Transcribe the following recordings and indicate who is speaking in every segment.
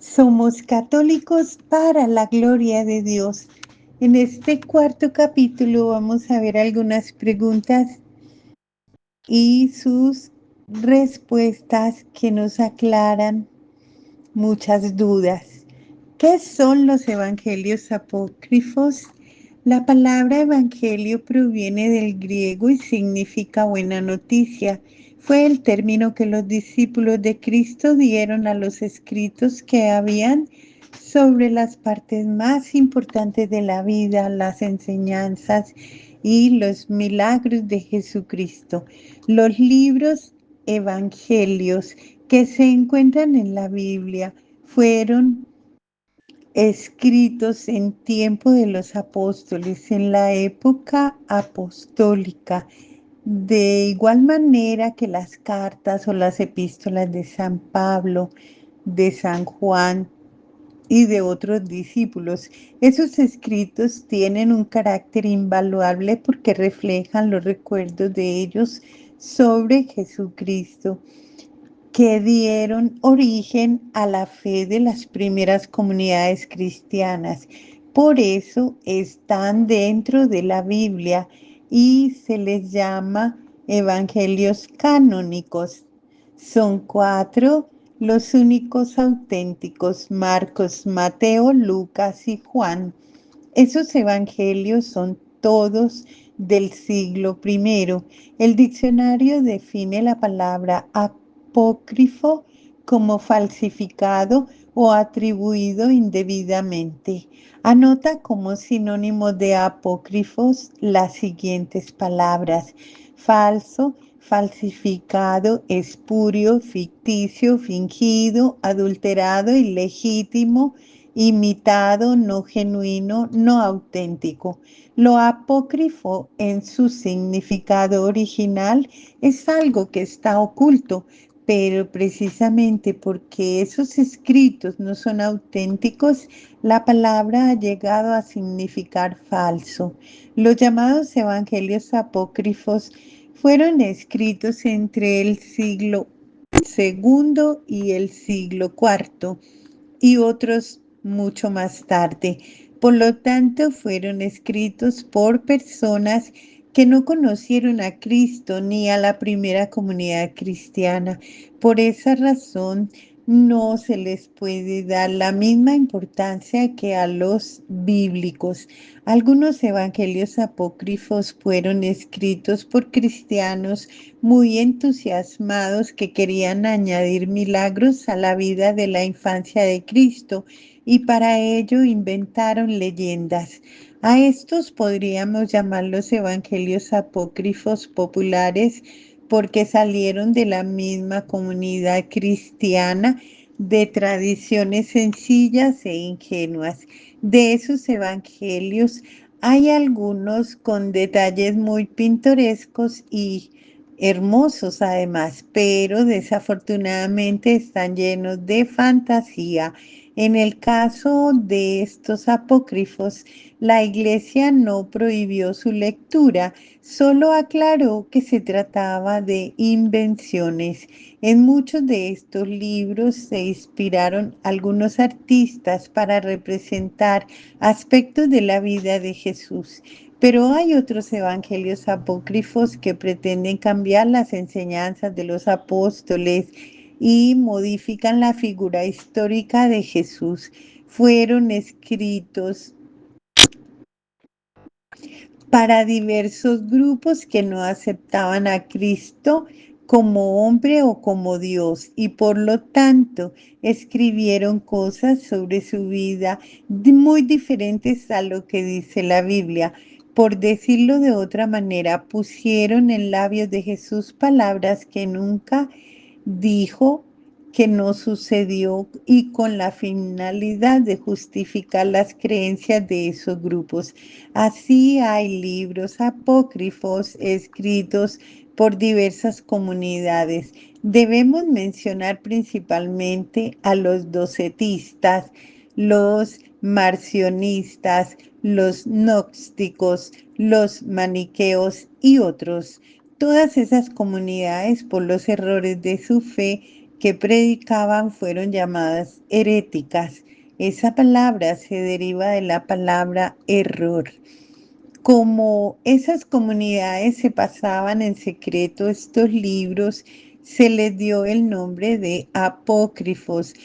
Speaker 1: Somos católicos para la gloria de Dios. En este cuarto capítulo vamos a ver algunas preguntas y sus respuestas que nos aclaran muchas dudas. ¿Qué son los evangelios apócrifos? La palabra evangelio proviene del griego y significa buena noticia. Fue el término que los discípulos de Cristo dieron a los escritos que habían sobre las partes más importantes de la vida, las enseñanzas y los milagros de Jesucristo. Los libros evangelios que se encuentran en la Biblia fueron escritos en tiempo de los apóstoles, en la época apostólica, de igual manera que las cartas o las epístolas de San Pablo, de San Juan y de otros discípulos. Esos escritos tienen un carácter invaluable porque reflejan los recuerdos de ellos sobre Jesucristo, que dieron origen a la fe de las primeras comunidades cristianas. Por eso están dentro de la Biblia y se les llama evangelios canónicos. Son cuatro los únicos auténticos: Marcos, Mateo, Lucas y Juan. Esos evangelios son todos del siglo primero. El diccionario define la palabra apócrifo como falsificado o atribuido indebidamente. Anota como sinónimo de apócrifos las siguientes palabras: falso, falsificado, espurio, ficticio, fingido, adulterado, ilegítimo, imitado, no genuino, no auténtico. Lo apócrifo en su significado original es algo que está oculto, pero precisamente porque esos escritos no son auténticos, la palabra ha llegado a significar falso. Los llamados evangelios apócrifos fueron escritos entre el siglo segundo y el siglo cuarto y otros mucho más tarde. Por lo tanto, fueron escritos por personas que no conocieron a Cristo ni a la primera comunidad cristiana. Por esa razón, no se les puede dar la misma importancia que a los bíblicos. Algunos evangelios apócrifos fueron escritos por cristianos muy entusiasmados que querían añadir milagros a la vida de la infancia de Cristo, y para ello inventaron leyendas. A estos podríamos llamar los evangelios apócrifos populares porque salieron de la misma comunidad cristiana, de tradiciones sencillas e ingenuas. De esos evangelios hay algunos con detalles muy pintorescos y hermosos además, pero desafortunadamente están llenos de fantasía. En el caso de estos apócrifos, la Iglesia no prohibió su lectura, solo aclaró que se trataba de invenciones. En muchos de estos libros se inspiraron algunos artistas para representar aspectos de la vida de Jesús. Pero hay otros evangelios apócrifos que pretenden cambiar las enseñanzas de los apóstoles y modifican la figura histórica de Jesús. Fueron escritos para diversos grupos que no aceptaban a Cristo como hombre o como Dios, y por lo tanto escribieron cosas sobre su vida muy diferentes a lo que dice la Biblia. Por decirlo de otra manera, pusieron en labios de Jesús palabras que nunca dijo, que no sucedió, y con la finalidad de justificar las creencias de esos grupos. Así hay libros apócrifos escritos por diversas comunidades. Debemos mencionar principalmente a los docetistas, los marcionistas, los gnósticos, los maniqueos y otros. Todas esas comunidades, por los errores de su fe, que predicaban fueron llamadas heréticas. Esa palabra se deriva de la palabra error. Como esas comunidades se pasaban en secreto estos libros, se les dio el nombre de apócrifos.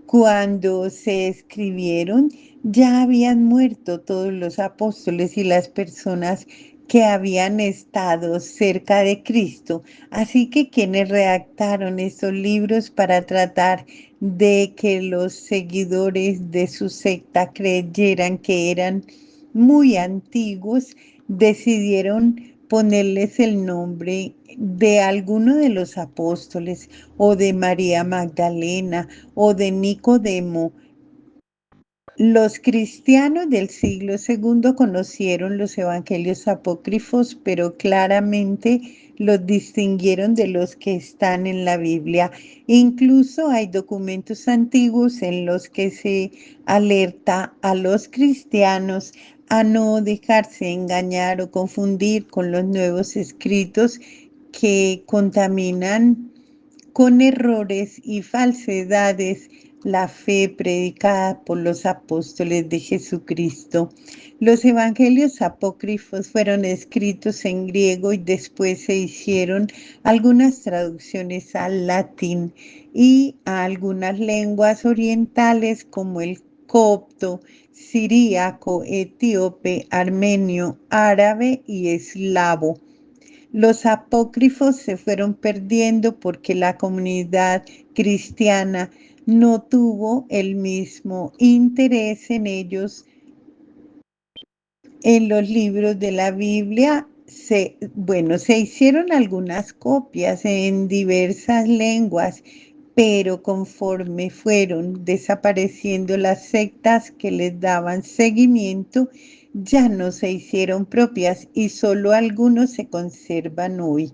Speaker 1: Cuando se escribieron, ya habían muerto todos los apóstoles y las personas que habían estado cerca de Cristo. Así que quienes redactaron estos libros para tratar de que los seguidores de su secta creyeran que eran muy antiguos, decidieron ponerles el nombre de alguno de los apóstoles o de María Magdalena o de Nicodemo. Los cristianos del siglo segundo conocieron los evangelios apócrifos, pero claramente los distinguieron de los que están en la Biblia. Incluso hay documentos antiguos en los que se alerta a los cristianos a no dejarse engañar o confundir con los nuevos escritos que contaminan con errores y falsedades la fe predicada por los apóstoles de Jesucristo. Los evangelios apócrifos fueron escritos en griego y después se hicieron algunas traducciones al latín y a algunas lenguas orientales como el copto, siríaco, etíope, armenio, árabe y eslavo. Los apócrifos se fueron perdiendo porque la comunidad cristiana no tuvo el mismo interés en ellos. En los libros de la Biblia se hicieron algunas copias en diversas lenguas, pero conforme fueron desapareciendo las sectas que les daban seguimiento, ya no se hicieron propias y solo algunos se conservan hoy.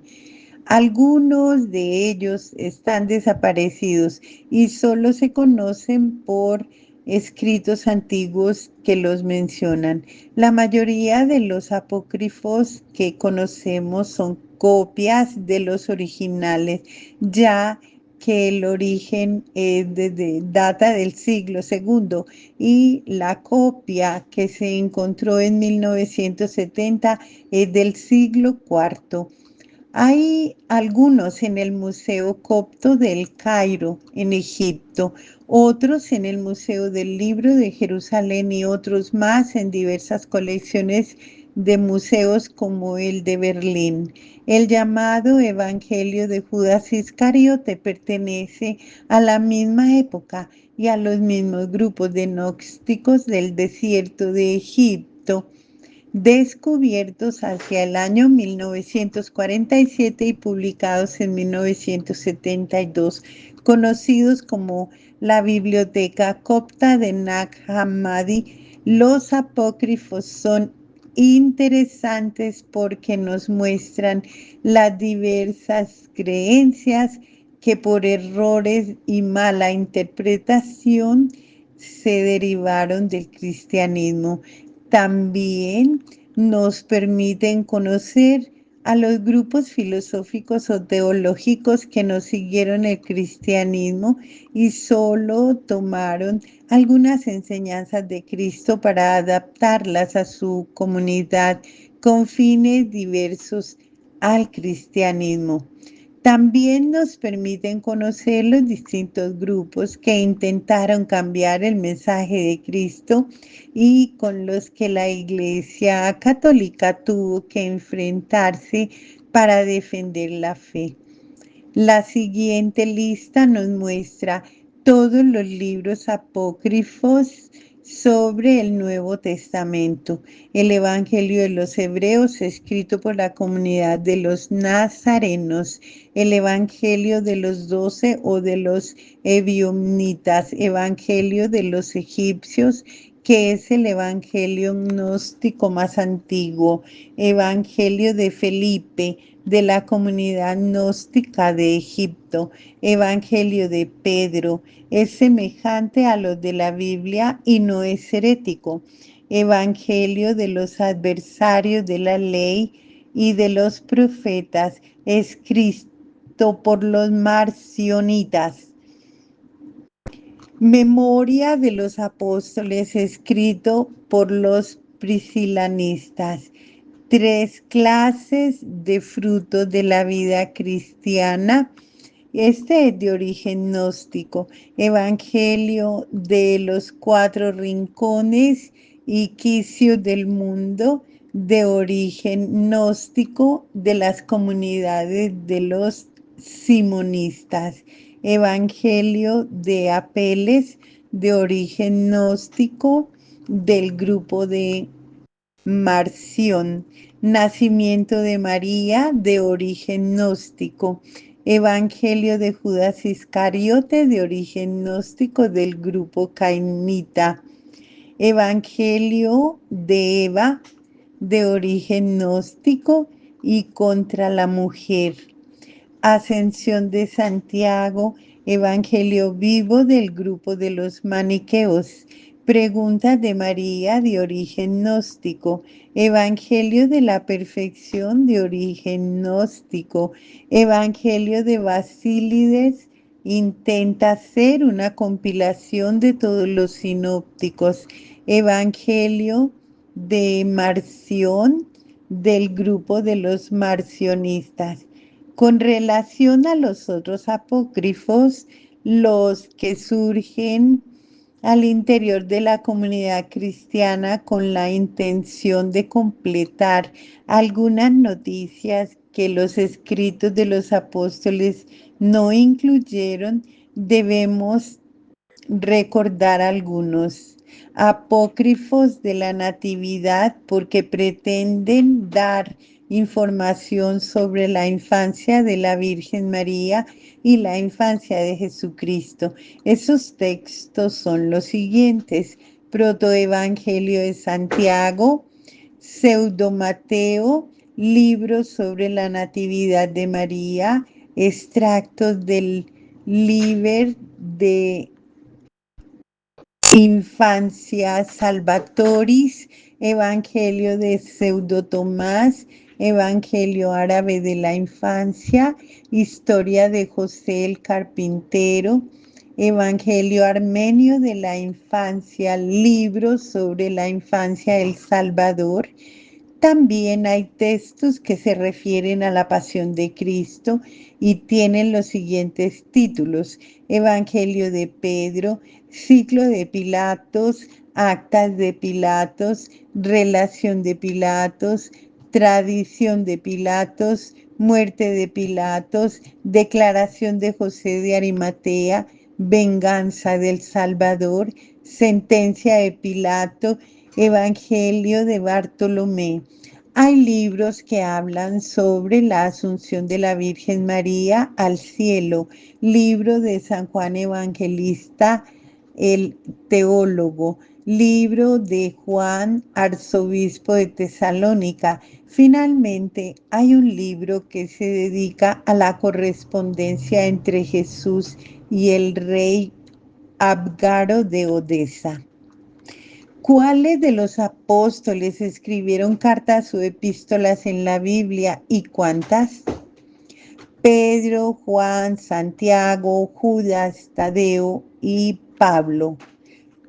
Speaker 1: Algunos de ellos están desaparecidos y solo se conocen por escritos antiguos que los mencionan. La mayoría de los apócrifos que conocemos son copias de los originales, ya que el origen data del siglo segundo y la copia que se encontró en 1970 es del siglo cuarto. Hay algunos en el Museo Copto del Cairo, en Egipto, otros en el Museo del Libro de Jerusalén y otros más en diversas colecciones de museos como el de Berlín. El llamado Evangelio de Judas Iscariote pertenece a la misma época y a los mismos grupos de gnósticos del desierto de Egipto, descubiertos hacia el año 1947 y publicados en 1972, conocidos como la Biblioteca Copta de Nag Hammadi. Los apócrifos son interesantes porque nos muestran las diversas creencias que por errores y mala interpretación se derivaron del cristianismo. También nos permiten conocer a los grupos filosóficos o teológicos que no siguieron el cristianismo y solo tomaron algunas enseñanzas de Cristo para adaptarlas a su comunidad con fines diversos al cristianismo. También nos permiten conocer los distintos grupos que intentaron cambiar el mensaje de Cristo y con los que la Iglesia Católica tuvo que enfrentarse para defender la fe. La siguiente lista nos muestra todos los libros apócrifos sobre el Nuevo Testamento. El Evangelio de los Hebreos, escrito por la comunidad de los nazarenos. El Evangelio de los 12 o de los ebionitas. Evangelio de los egipcios, que es el Evangelio gnóstico más antiguo. Evangelio de Felipe, de la comunidad gnóstica de Egipto. Evangelio de Pedro, es semejante a los de la Biblia y no es herético. Evangelio de los adversarios de la ley y de los profetas, escrito por los marcionitas. Memoria de los apóstoles escrito por los priscilanistas. Tres clases de frutos de la vida cristiana. Este es de origen gnóstico. Evangelio de los cuatro rincones y quicios del mundo, de origen gnóstico, de las comunidades de los simonistas. Evangelio de Apeles, de origen gnóstico, del grupo de Marción. Nacimiento de María, de origen gnóstico. Evangelio de Judas Iscariote, de origen gnóstico, del grupo cainita. Evangelio de Eva, de origen gnóstico y contra la mujer. Ascensión de Santiago, Evangelio vivo del grupo de los maniqueos. Preguntas de María, de origen gnóstico. Evangelio de la perfección, de origen gnóstico. Evangelio de Basílides intenta hacer una compilación de todos los sinópticos. Evangelio de Marción, del grupo de los marcionistas. Con relación a los otros apócrifos, los que surgen al interior de la comunidad cristiana con la intención de completar algunas noticias que los escritos de los apóstoles no incluyeron, debemos recordar algunos apócrifos de la Natividad porque pretenden dar información sobre la infancia de la Virgen María y la infancia de Jesucristo. Esos textos son los siguientes: Protoevangelio de Santiago, Pseudo Mateo, libros sobre la Natividad de María, extractos del Liber de Infancia Salvatoris, Evangelio de Pseudo Tomás, Evangelio árabe de la infancia, Historia de José el Carpintero, Evangelio armenio de la infancia, libros sobre la infancia del Salvador. También hay textos que se refieren a la pasión de Cristo y tienen los siguientes títulos: Evangelio de Pedro, Ciclo de Pilatos, Actas de Pilatos, Relación de Pilatos, Tradición de Pilatos, Muerte de Pilatos, Declaración de José de Arimatea, Venganza del Salvador, Sentencia de Pilato, Evangelio de Bartolomé. Hay libros que hablan sobre la asunción de la Virgen María al cielo. Libro de San Juan Evangelista, el teólogo. Libro de Juan, arzobispo de Tesalónica. Finalmente, hay un libro que se dedica a la correspondencia entre Jesús y el rey Abgaro de Odesa. ¿Cuáles de los apóstoles escribieron cartas o epístolas en la Biblia y cuántas? Pedro, Juan, Santiago, Judas, Tadeo y Pablo.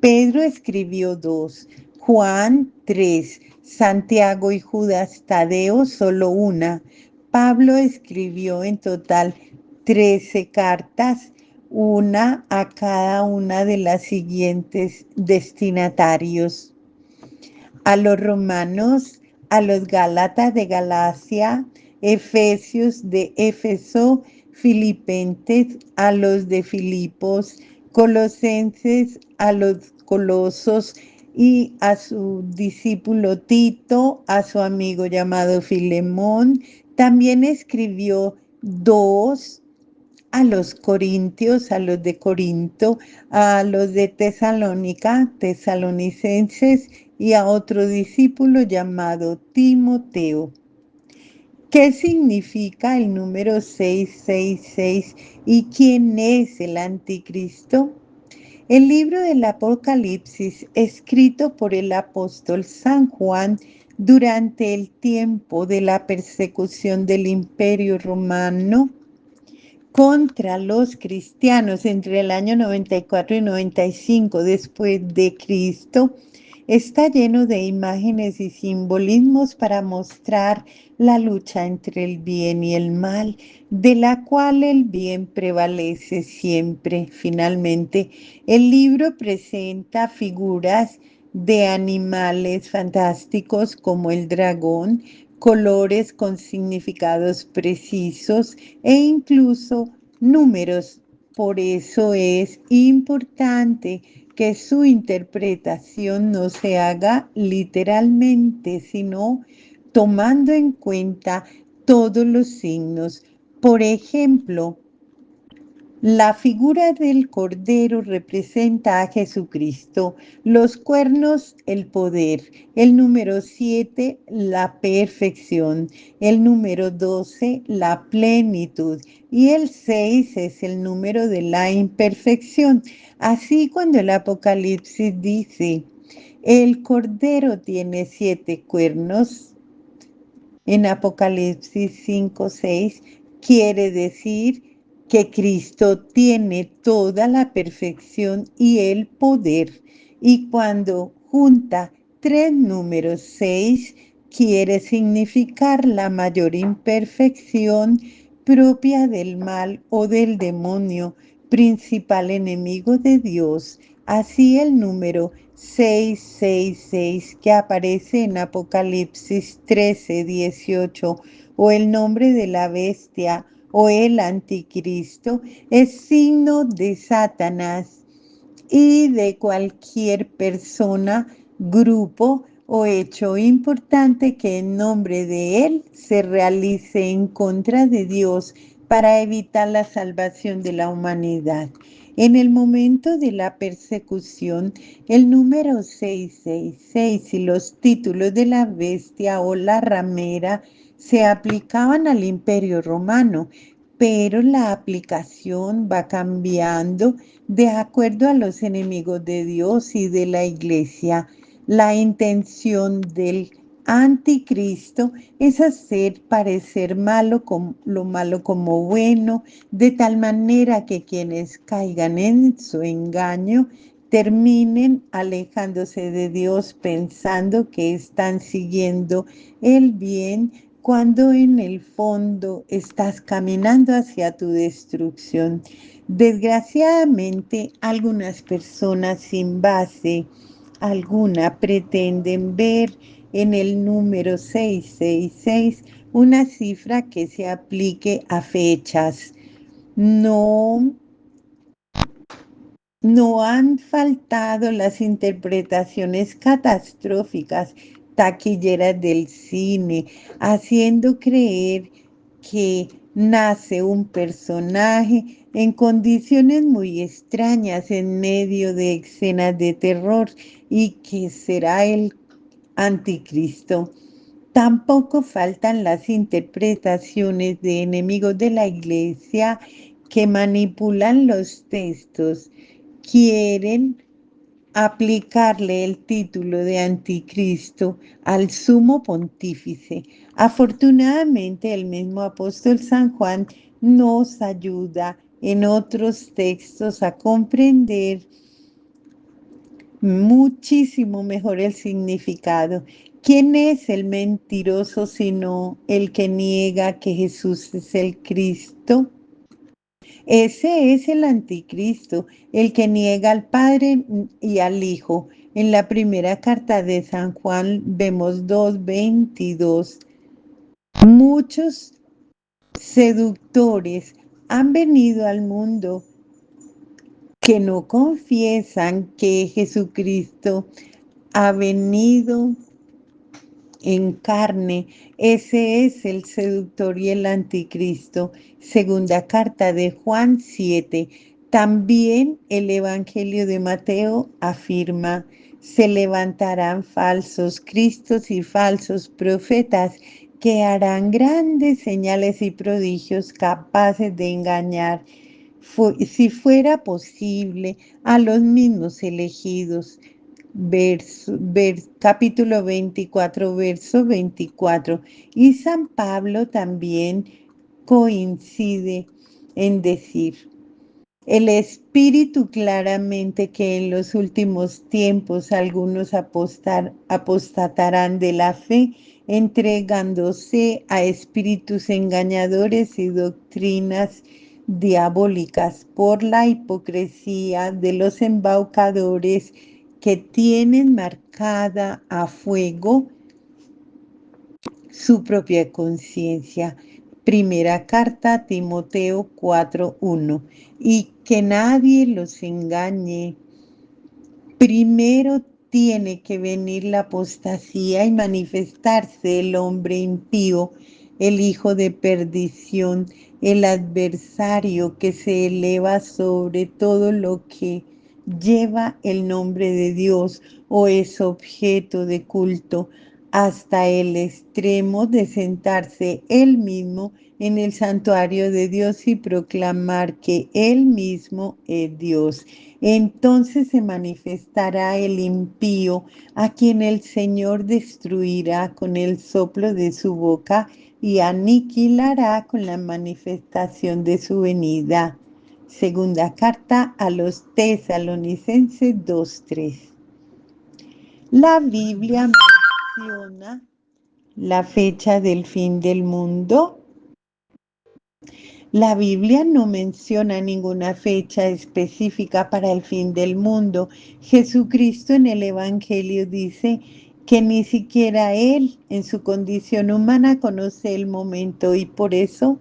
Speaker 1: Pedro escribió 2, Juan 3, Santiago y Judas Tadeo solo una. Pablo escribió en total 13 cartas, una a cada una de las siguientes destinatarios: a los romanos, a los gálatas de Galacia, efesios de Éfeso, filipenses a los de Filipos, colosenses a los colosos y a su discípulo Tito, a su amigo llamado Filemón. También escribió dos a los corintios, a los de Corinto, a los de Tesalónica, tesalonicenses, y a otro discípulo llamado Timoteo. ¿Qué significa el número 666 y quién es el anticristo? El libro del Apocalipsis, escrito por el apóstol San Juan durante el tiempo de la persecución del Imperio Romano, contra los cristianos entre el año 94 y 95 después de Cristo está lleno de imágenes y simbolismos para mostrar la lucha entre el bien y el mal, de la cual el bien prevalece siempre. Finalmente, el libro presenta figuras de animales fantásticos como el dragón, colores con significados precisos e incluso números. Por eso es importante que su interpretación no se haga literalmente, sino tomando en cuenta todos los signos. Por ejemplo, la figura del Cordero representa a Jesucristo, los cuernos el poder, el número 7 la perfección, el número 12 la plenitud y el 6 es el número de la imperfección. Así cuando el Apocalipsis dice, el Cordero tiene 7 cuernos, en Apocalipsis 5:6 quiere decir que Cristo tiene toda la perfección y el poder. Y cuando junta tres números 6, quiere significar la mayor imperfección propia del mal o del demonio, principal enemigo de Dios. Así el número 666 que aparece en Apocalipsis 13:18 o el nombre de la bestia o el anticristo es signo de Satanás y de cualquier persona, grupo o hecho importante que en nombre de él se realice en contra de Dios para evitar la salvación de la humanidad. En el momento de la persecución, el número 666 y los títulos de la bestia o la ramera se aplicaban al Imperio Romano, pero la aplicación va cambiando de acuerdo a los enemigos de Dios y de la iglesia. La intención del anticristo es hacer parecer lo malo como bueno, de tal manera que quienes caigan en su engaño terminen alejándose de Dios pensando que están siguiendo el bien cuando en el fondo estás caminando hacia tu destrucción. Desgraciadamente, algunas personas sin base alguna pretenden ver en el número 666 una cifra que se aplique a fechas. No, no han faltado las interpretaciones catastróficas, taquilleras del cine, haciendo creer que nace un personaje en condiciones muy extrañas en medio de escenas de terror y que será el anticristo. Tampoco faltan las interpretaciones de enemigos de la iglesia que manipulan los textos, quieren aplicarle el título de anticristo al sumo pontífice. Afortunadamente, el mismo apóstol San Juan nos ayuda en otros textos a comprender muchísimo mejor el significado. ¿Quién es el mentiroso sino el que niega que Jesús es el Cristo? Ese es el anticristo, el que niega al Padre y al Hijo. En la primera carta de San Juan vemos 2:22. Muchos seductores han venido al mundo que no confiesan que Jesucristo ha venido en carne. Ese es el seductor y el anticristo. Segunda carta de Juan 7. También el Evangelio de Mateo afirma, se levantarán falsos cristos y falsos profetas que harán grandes señales y prodigios capaces de engañar, si fuera posible, a los mismos elegidos. Capítulo 24, verso 24. Y San Pablo también coincide en decir. El Espíritu claramente que en los últimos tiempos algunos apostatarán de la fe, entregándose a espíritus engañadores y doctrinas diabólicas por la hipocresía de los embaucadores que tienen marcada a fuego su propia conciencia. Primera carta a Timoteo 4:1. Y que nadie los engañe. Primero tiene que venir la apostasía y manifestarse el hombre impío, el hijo de perdición, el adversario que se eleva sobre todo lo que lleva el nombre de Dios o es objeto de culto, hasta el extremo de sentarse él mismo en el santuario de Dios y proclamar que él mismo es Dios. Entonces se manifestará el impío, a quien el Señor destruirá con el soplo de su boca y aniquilará con la manifestación de su venida. Segunda carta a los Tesalonicenses 2:3. La Biblia menciona la fecha del fin del mundo. La Biblia no menciona ninguna fecha específica para el fin del mundo. Jesucristo en el Evangelio dice que ni siquiera Él en su condición humana conoce el momento y por eso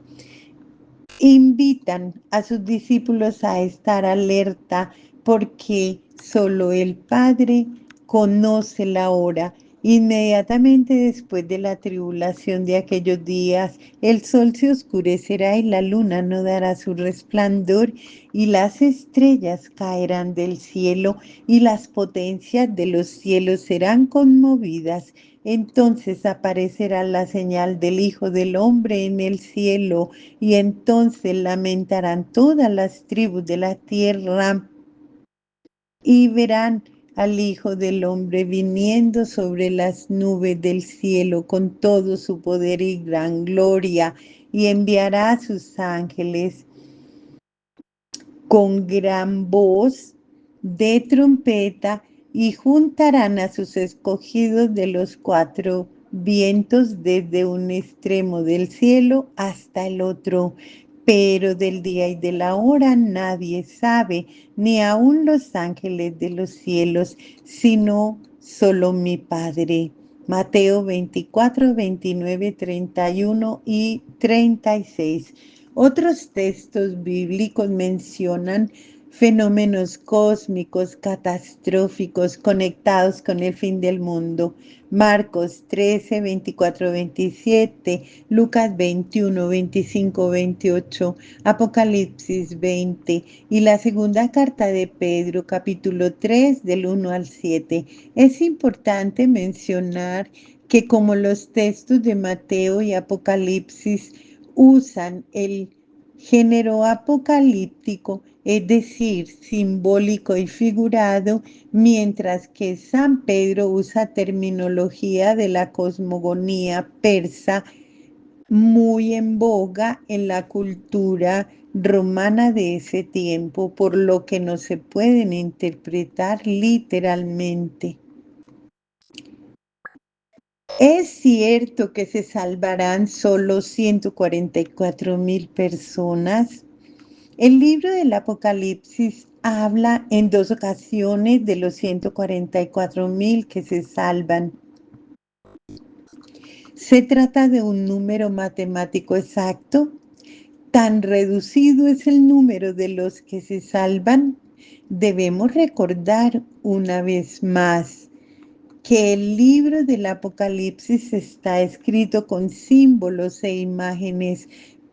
Speaker 1: invitan a sus discípulos a estar alerta porque solo el Padre conoce la hora. Inmediatamente después de la tribulación de aquellos días, el sol se oscurecerá y la luna no dará su resplandor, y las estrellas caerán del cielo, y las potencias de los cielos serán conmovidas. Entonces aparecerá la señal del Hijo del Hombre en el cielo, y entonces lamentarán todas las tribus de la tierra y verán al Hijo del Hombre viniendo sobre las nubes del cielo con todo su poder y gran gloria, y enviará a sus ángeles con gran voz de trompeta, y juntarán a sus escogidos de los cuatro vientos desde un extremo del cielo hasta el otro. Pero del día y de la hora nadie sabe, ni aun los ángeles de los cielos, sino solo mi Padre. Mateo 24, 29, 31 y 36. Otros textos bíblicos mencionan fenómenos cósmicos catastróficos conectados con el fin del mundo. Marcos 13, 24, 27, Lucas 21, 25, 28, Apocalipsis 20 y la segunda carta de Pedro, capítulo 3, del 1 al 7. Es importante mencionar que como los textos de Mateo y Apocalipsis usan el género apocalíptico, es decir, simbólico y figurado, mientras que San Pedro usa terminología de la cosmogonía persa muy en boga en la cultura romana de ese tiempo, por lo que no se pueden interpretar literalmente. Es cierto que se salvarán solo 144,000 personas. El libro del Apocalipsis habla en dos ocasiones de los 144,000 que se salvan. ¿Se trata de un número matemático exacto? ¿Tan reducido es el número de los que se salvan? Debemos recordar una vez más que el libro del Apocalipsis está escrito con símbolos e imágenes,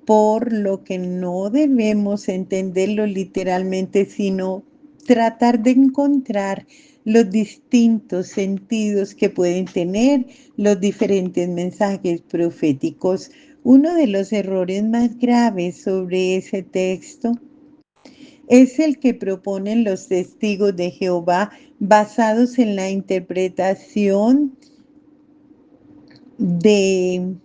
Speaker 1: por lo que no debemos entenderlo literalmente, sino tratar de encontrar los distintos sentidos que pueden tener los diferentes mensajes proféticos. Uno de los errores más graves sobre ese texto es el que proponen los testigos de Jehová basados en la interpretación de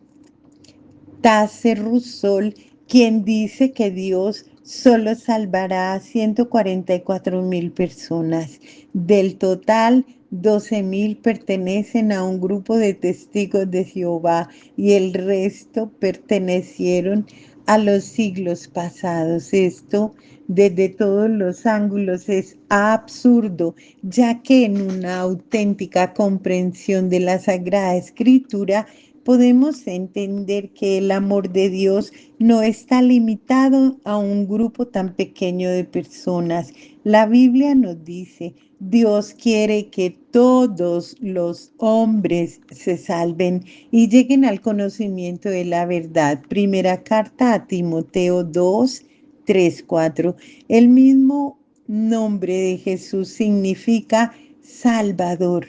Speaker 1: Taser Russell, quien dice que Dios solo salvará a 144.000 personas. Del total, 12.000 pertenecen a un grupo de testigos de Jehová y el resto pertenecieron a los siglos pasados. Esto, desde todos los ángulos, es absurdo, ya que en una auténtica comprensión de la Sagrada Escritura podemos entender que el amor de Dios no está limitado a un grupo tan pequeño de personas. La Biblia nos dice, Dios quiere que todos los hombres se salven y lleguen al conocimiento de la verdad. Primera carta a Timoteo 2, 3, 4. El mismo nombre de Jesús significa Salvador.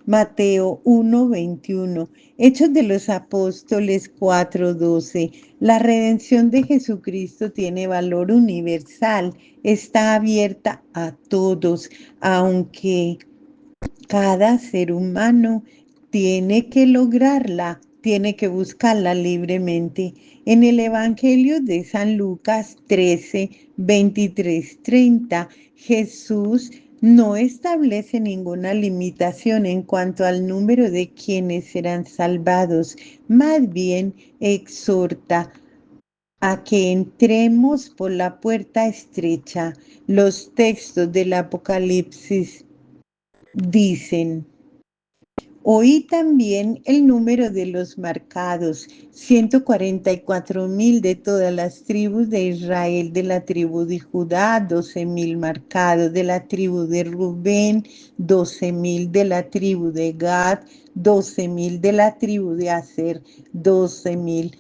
Speaker 1: Mateo 1:21, Hechos de los Apóstoles 4:12. La redención de Jesucristo tiene valor universal, está abierta a todos, aunque cada ser humano tiene que lograrla, tiene que buscarla libremente. En el Evangelio de San Lucas 13, 23, 30, Jesús no establece ninguna limitación en cuanto al número de quienes serán salvados, más bien exhorta a que entremos por la puerta estrecha. Los textos del Apocalipsis dicen: oí también el número de los marcados, 144.000 de todas las tribus de Israel, de la tribu de Judá, 12.000 marcados, de la tribu de Rubén, 12.000 de la tribu de Gad, 12.000 de la tribu de Aser, 12.000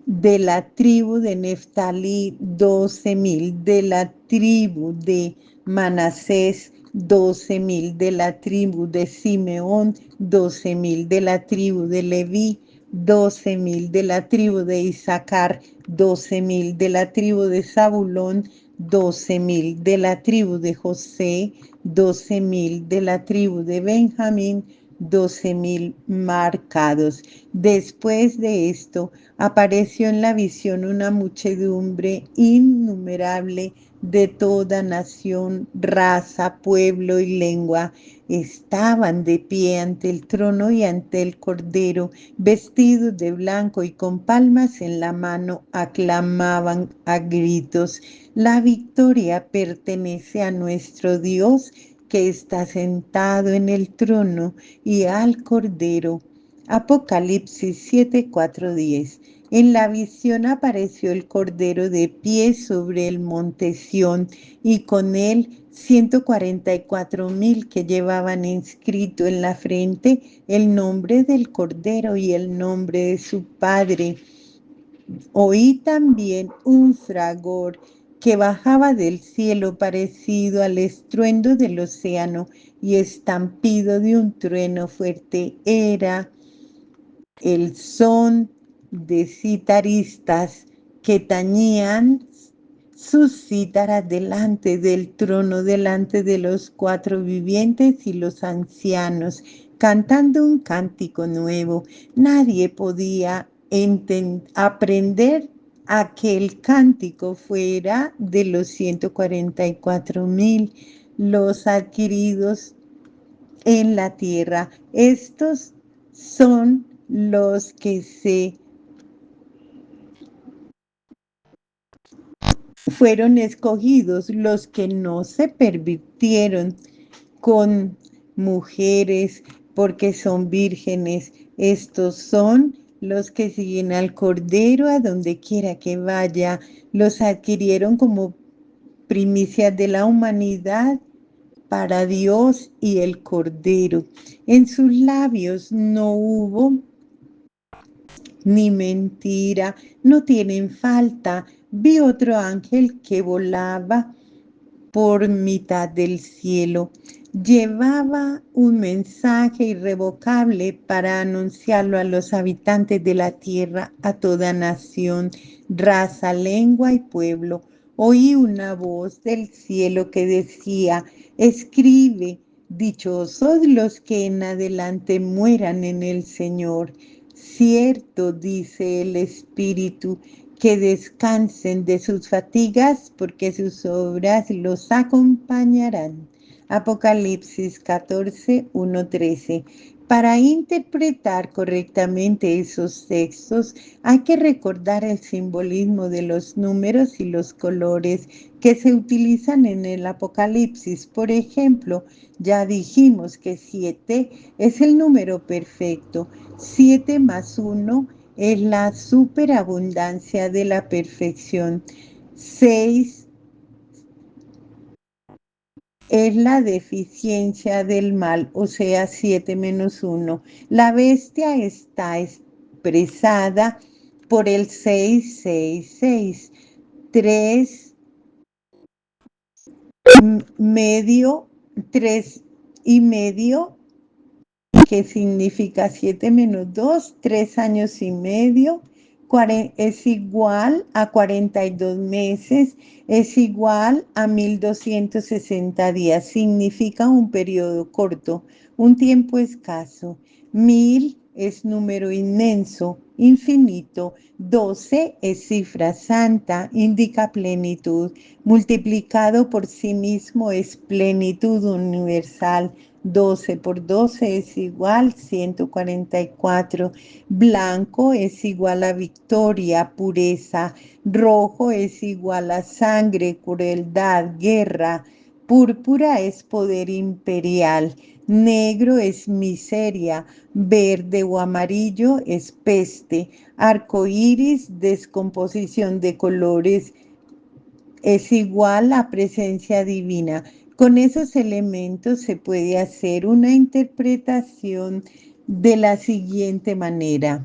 Speaker 1: de la tribu de Neftalí, 12.000 de la tribu de Manasés, 12.000 de la tribu de Simeón, 12.000 de la tribu de Leví, 12.000 de la tribu de Isaacar, 12.000 de la tribu de Zabulón, 12.000 de la tribu de José, 12.000 de la tribu de Benjamín, 12.000 marcados. Después de esto, apareció en la visión una muchedumbre innumerable de toda nación, raza, pueblo y lengua. Estaban de pie ante el trono y ante el Cordero, vestidos de blanco y con palmas en la mano, aclamaban a gritos: la victoria pertenece a nuestro Dios, que está sentado en el trono, y al Cordero. Apocalipsis 7, 4, 10. En la visión apareció el Cordero de pie sobre el monte Sión y con él 144.000 que llevaban inscrito en la frente el nombre del Cordero y el nombre de su Padre. Oí también un fragor que bajaba del cielo parecido al estruendo del océano y estampido de un trueno fuerte. Era el son de citaristas que tañían sus cítaras delante del trono, delante de los cuatro vivientes y los ancianos, cantando un cántico nuevo. Nadie podía aprender a que el cántico fuera de los 144.000, los adquiridos en la tierra. Estos son los que fueron escogidos, los que no se pervirtieron con mujeres porque son vírgenes. Estos son los que siguen al Cordero a donde quiera que vaya. Los adquirieron como primicias de la humanidad para Dios y el Cordero. En sus labios no hubo ni mentira, no tienen falta. Vi otro ángel que volaba por mitad del cielo. Llevaba un mensaje irrevocable para anunciarlo a los habitantes de la tierra, a toda nación, raza, lengua y pueblo. Oí una voz del cielo que decía: escribe, dichosos los que en adelante mueran en el Señor. Cierto, dice el Espíritu, que descansen de sus fatigas, porque sus obras los acompañarán. Apocalipsis 14, 1, 13. Para interpretar correctamente esos textos hay que recordar el simbolismo de los números y los colores que se utilizan en el Apocalipsis. Por ejemplo, ya dijimos que 7 es el número perfecto. 7 más 1 es la superabundancia de la perfección. 6 es la deficiencia del mal, o sea, 7 menos 1. La bestia está expresada por el 666. 3 medio, 3 y medio, que significa 7 menos 2, 3 años y medio, es igual a 42 meses, es igual a 1260 días, significa un periodo corto, un tiempo escaso. 1000 es número inmenso, infinito. 12 es cifra santa, indica plenitud. Multiplicado por sí mismo es plenitud universal. 12 por 12 es igual 144. Blanco es igual a victoria, pureza. Rojo es igual a sangre, crueldad, guerra. Púrpura es poder imperial. Negro es miseria. Verde o amarillo es peste. Arco iris, descomposición de colores, es igual a presencia divina. Con esos elementos se puede hacer una interpretación de la siguiente manera.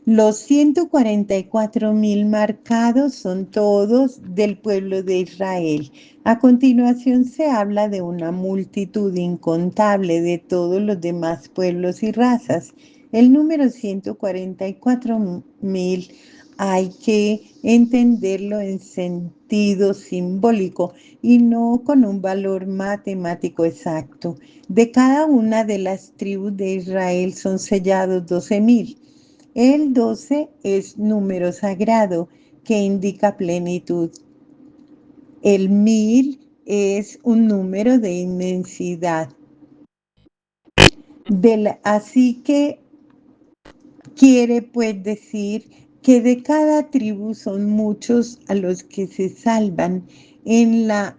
Speaker 1: Los 144.000 marcados son todos del pueblo de Israel. A continuación se habla de una multitud incontable de todos los demás pueblos y razas. El número 144.000 hay que entenderlo en sentido simbólico y no con un valor matemático exacto. De cada una de las tribus de Israel son sellados 12.000. El 12 es número sagrado que indica plenitud. El 1000 es un número de inmensidad. Así que quiere pues decir que de cada tribu son muchos a los que se salvan. En la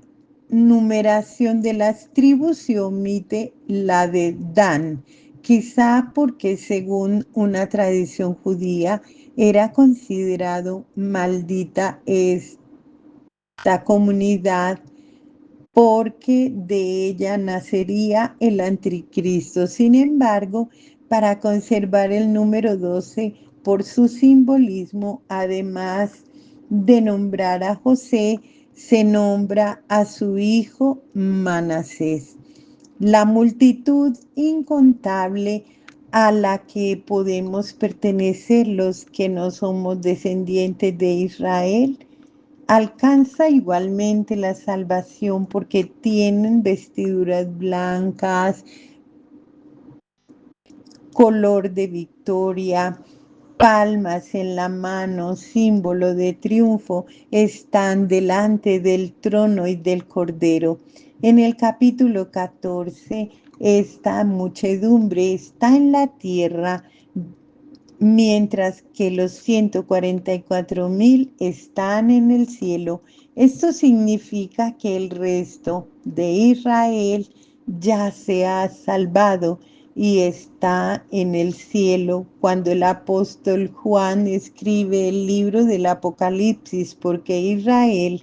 Speaker 1: numeración de las tribus se omite la de Dan, quizá porque según una tradición judía era considerado maldita esta comunidad porque de ella nacería el anticristo. Sin embargo, para conservar el número 12 por su simbolismo, además de nombrar a José, se nombra a su hijo Manasés. La multitud incontable a la que podemos pertenecer los que no somos descendientes de Israel alcanza igualmente la salvación porque tienen vestiduras blancas, color de victoria, palmas en la mano, símbolo de triunfo, están delante del trono y del Cordero. En el capítulo 14, esta muchedumbre está en la tierra, mientras que los 144.000 están en el cielo. Esto significa que el resto de Israel ya se ha salvado y está en el cielo cuando el apóstol Juan escribe el libro del Apocalipsis, porque Israel,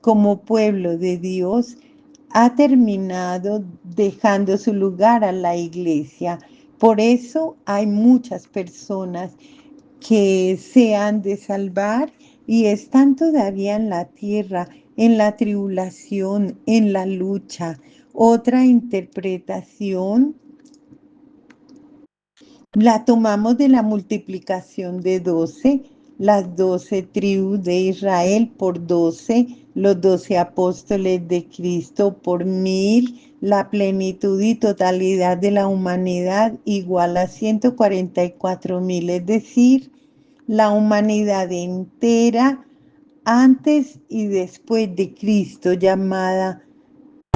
Speaker 1: como pueblo de Dios, ha terminado dejando su lugar a la iglesia. Por eso hay muchas personas que se han de salvar y están todavía en la tierra, en la tribulación, en la lucha. Otra interpretación la tomamos de la multiplicación de 12, las 12 tribus de Israel por 12, los 12 apóstoles de Cristo por 1000, la plenitud y totalidad de la humanidad igual a 144.000, es decir, la humanidad entera antes y después de Cristo llamada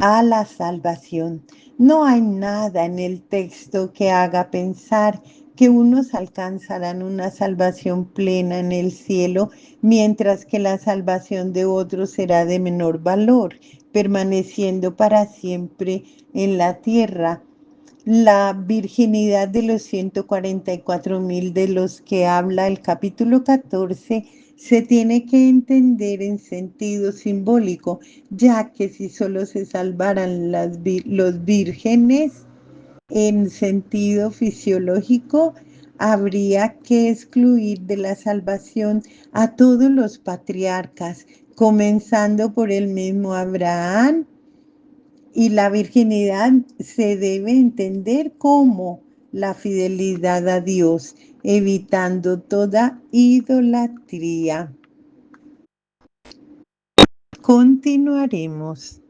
Speaker 1: a la salvación. No hay nada en el texto que haga pensar que unos alcanzarán una salvación plena en el cielo, mientras que la salvación de otros será de menor valor, permaneciendo para siempre en la tierra. La virginidad de los 144.000 de los que habla el capítulo 14 se tiene que entender en sentido simbólico, ya que si solo se salvaran los vírgenes en sentido fisiológico, habría que excluir de la salvación a todos los patriarcas, comenzando por el mismo Abraham, y la virginidad se debe entender como la fidelidad a Dios, evitando toda idolatría. Continuaremos.